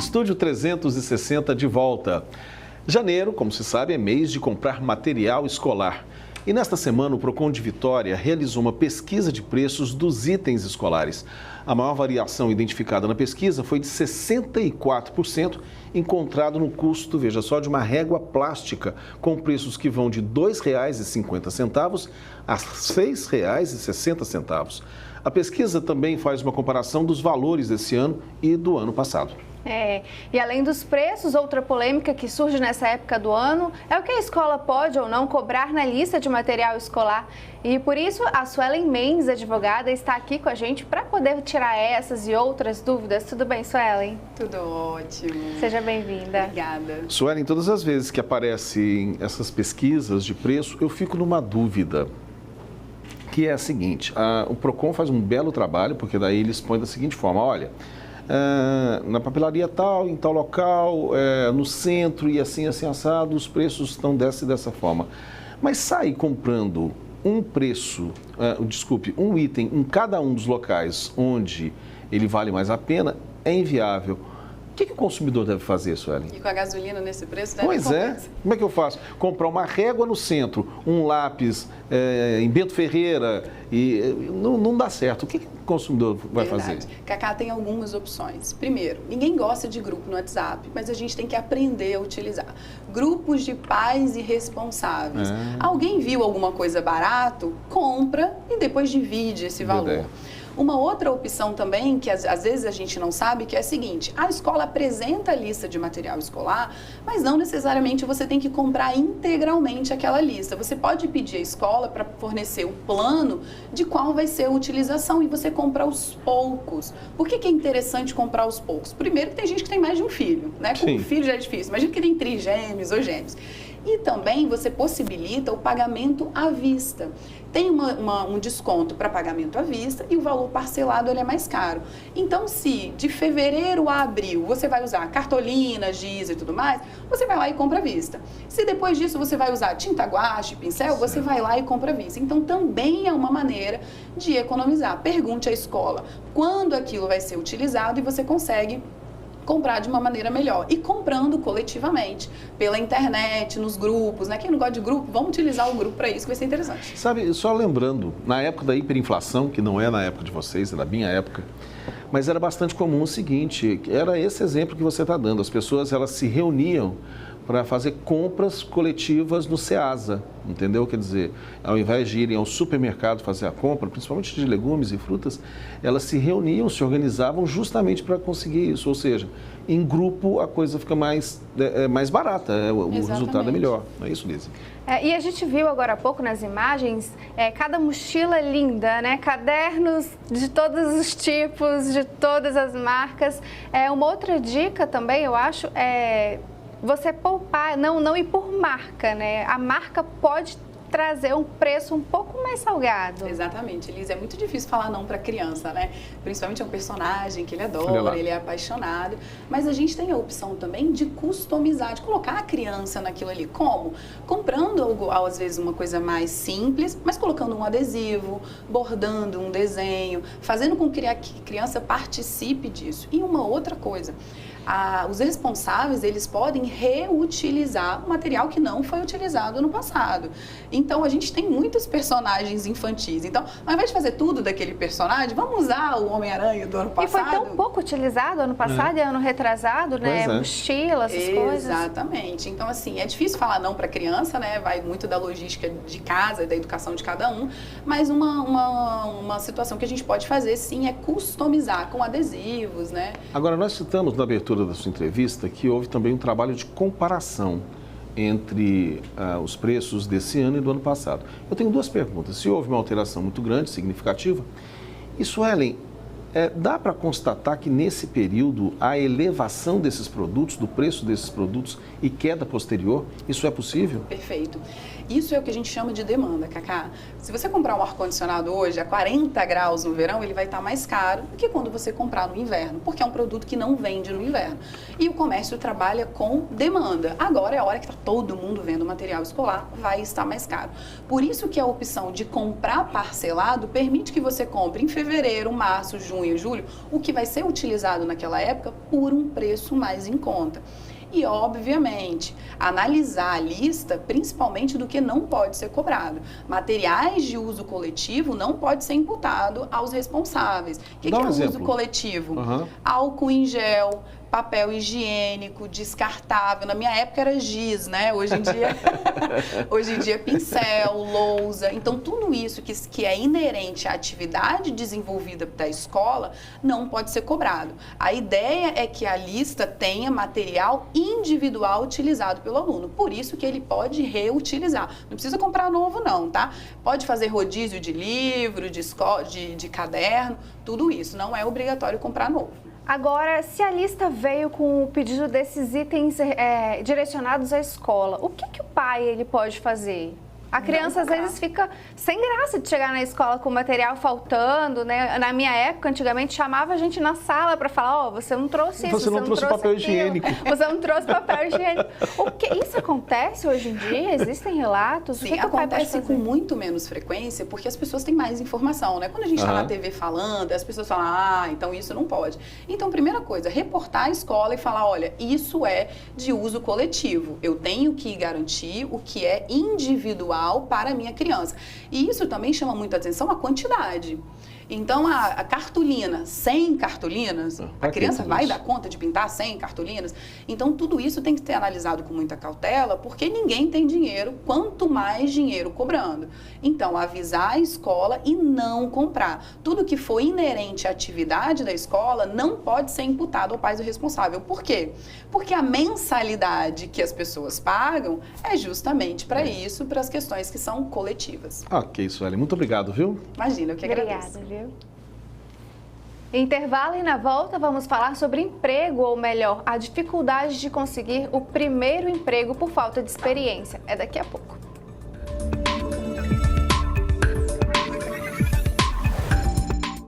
Estúdio 360 de volta. Janeiro, como se sabe, é mês de comprar material escolar. E nesta semana, o Procon de Vitória realizou uma pesquisa de preços dos itens escolares. A maior variação identificada na pesquisa foi de 64%, encontrado no custo, veja só, de uma régua plástica, com preços que vão de R$ 2,50 a R$ 6,60. A pesquisa também faz uma comparação dos valores desse ano e do ano passado. E além dos preços, outra polêmica que surge nessa época do ano é o que a escola pode ou não cobrar na lista de material escolar. E por isso, a Suelen Mendes, advogada, está aqui com a gente para poder tirar essas e outras dúvidas. Tudo bem, Suelen? Tudo ótimo. Seja bem-vinda. Obrigada. Suelen, todas as vezes que aparecem essas pesquisas de preço, eu fico numa dúvida, que é a seguinte: o Procon faz um belo trabalho, porque daí eles põem da seguinte forma: olha, na papelaria tal, em tal local, no centro e assim assado, os preços estão dessa e dessa forma. Mas sair comprando um item em cada um dos locais onde ele vale mais a pena é inviável. O que o consumidor deve fazer, Suelen? E com a gasolina nesse preço, deve Pois é. Como é que eu faço? Comprar uma régua no centro, um lápis em Bento Ferreira, e não dá certo. O que o consumidor vai fazer? Cacá, tem algumas opções. Primeiro, ninguém gosta de grupo no WhatsApp, mas a gente tem que aprender a utilizar. Grupos de pais e responsáveis. Alguém viu alguma coisa barato? Compra e depois divide esse valor. Uma outra opção também, que às vezes a gente não sabe, que é a seguinte: a escola apresenta a lista de material escolar, mas não necessariamente você tem que comprar integralmente aquela lista. Você pode pedir à escola para fornecer um plano de qual vai ser a utilização e você compra aos poucos. Por que é interessante comprar aos poucos? Primeiro, tem gente que tem mais de um filho, né? Com um filho já é difícil. Imagina que tem trigêmeos ou gêmeos. E também você possibilita o pagamento à vista. Tem um desconto para pagamento à vista e o valor parcelado ele é mais caro. Então, se de fevereiro a abril você vai usar cartolina, giz e tudo mais, você vai lá e compra à vista. Se depois disso você vai usar tinta guache, pincel, você vai lá e compra à vista. Então, também é uma maneira de economizar. Pergunte à escola quando aquilo vai ser utilizado e você consegue comprar de uma maneira melhor. E comprando coletivamente, pela internet, nos grupos, né? Quem não gosta de grupo, vamos utilizar o grupo para isso, que vai ser interessante. Sabe, só lembrando, na época da hiperinflação, que não é na época de vocês, é da minha época, mas era bastante comum o seguinte: era esse exemplo que você está dando. As pessoas, elas se reuniam para fazer compras coletivas no Ceasa, entendeu? Quer dizer, ao invés de irem ao supermercado fazer a compra, principalmente de legumes e frutas, elas se reuniam, se organizavam justamente para conseguir isso. Ou seja, em grupo a coisa fica mais barata, o resultado é melhor. Não é isso, Lise? E a gente viu agora há pouco nas imagens, cada mochila linda, né? Cadernos de todos os tipos, de todas as marcas. Uma outra dica também, eu acho, é você poupar, não ir por marca, né? A marca pode trazer um preço um pouco mais salgado. Exatamente, Elisa, é muito difícil falar não para criança, né? Principalmente é um personagem que ele adora, ele é apaixonado, mas a gente tem a opção também de customizar, de colocar a criança naquilo ali. Como? Comprando algo, às vezes uma coisa mais simples, mas colocando um adesivo, bordando um desenho, fazendo com que a criança participe disso. E uma outra coisa, os responsáveis, eles podem reutilizar o material que não foi utilizado no passado. Então, a gente tem muitos personagens infantis. Então, ao invés de fazer tudo daquele personagem, vamos usar o Homem-Aranha do ano passado. E foi tão pouco utilizado ano passado e ano retrasado, né? Mochila, essas coisas. Exatamente. Então, assim, é difícil falar não para criança, né? Vai muito da logística de casa e da educação de cada um. Mas uma situação que a gente pode fazer, sim, é customizar com adesivos, né? Agora, nós citamos na abertura da sua entrevista que houve também um trabalho de comparação entre os preços desse ano e do ano passado. Eu tenho duas perguntas. Se houve uma alteração muito grande, significativa, e Suelen, dá para constatar que nesse período a elevação desses produtos, do preço desses produtos e queda posterior, isso é possível? Perfeito. Isso é o que a gente chama de demanda, Cacá. Se você comprar um ar-condicionado hoje a 40 graus no verão, ele vai estar mais caro do que quando você comprar no inverno, porque é um produto que não vende no inverno. E o comércio trabalha com demanda. Agora é a hora que está todo mundo vendo material escolar, vai estar mais caro. Por isso que a opção de comprar parcelado permite que você compre em fevereiro, março, junho, julho, o que vai ser utilizado naquela época por um preço mais em conta. E, obviamente, analisar a lista, principalmente do que não pode ser cobrado. Materiais de uso coletivo não pode ser imputado aos responsáveis. O que é uso coletivo? Álcool em gel, papel higiênico, descartável. Na minha época era giz, né? Hoje em dia pincel, lousa. Então, tudo isso que é inerente à atividade desenvolvida da escola não pode ser cobrado. A ideia é que a lista tenha material individual utilizado pelo aluno. Por isso que ele pode reutilizar. Não precisa comprar novo não, tá? Pode fazer rodízio de livro, de caderno, tudo isso. Não é obrigatório comprar novo. Agora, se a lista veio com o pedido desses itens direcionados à escola, o que o pai ele pode fazer? A criança às vezes fica sem graça de chegar na escola com o material faltando, né? Na minha época, antigamente, chamava a gente na sala para falar, você não trouxe isso, você não trouxe papel higiênico. Você não trouxe papel higiênico. Isso acontece hoje em dia? Existem relatos? Sim, acontece com muito menos frequência porque as pessoas têm mais informação, né? Quando a gente está na TV falando, as pessoas falam, então isso não pode. Então, primeira coisa, reportar a escola e falar, olha, isso é de uso coletivo. Eu tenho que garantir o que é individual para a minha criança. E isso também chama muita atenção a quantidade. Então, a cartolina, 100 cartolinas, a criança vai dar conta de pintar 100 cartolinas? Então, tudo isso tem que ser analisado com muita cautela, porque ninguém tem dinheiro, quanto mais dinheiro cobrando. Então, avisar a escola e não comprar. Tudo que for inerente à atividade da escola não pode ser imputado ao pai do responsável. Por quê? Porque a mensalidade que as pessoas pagam é justamente para isso, para as questões que são coletivas. Ok, Sueli, muito obrigado, viu? Imagina, eu que agradeço. Obrigada, viu? Intervalo e na volta vamos falar sobre emprego, ou melhor, a dificuldade de conseguir o primeiro emprego por falta de experiência. É daqui a pouco.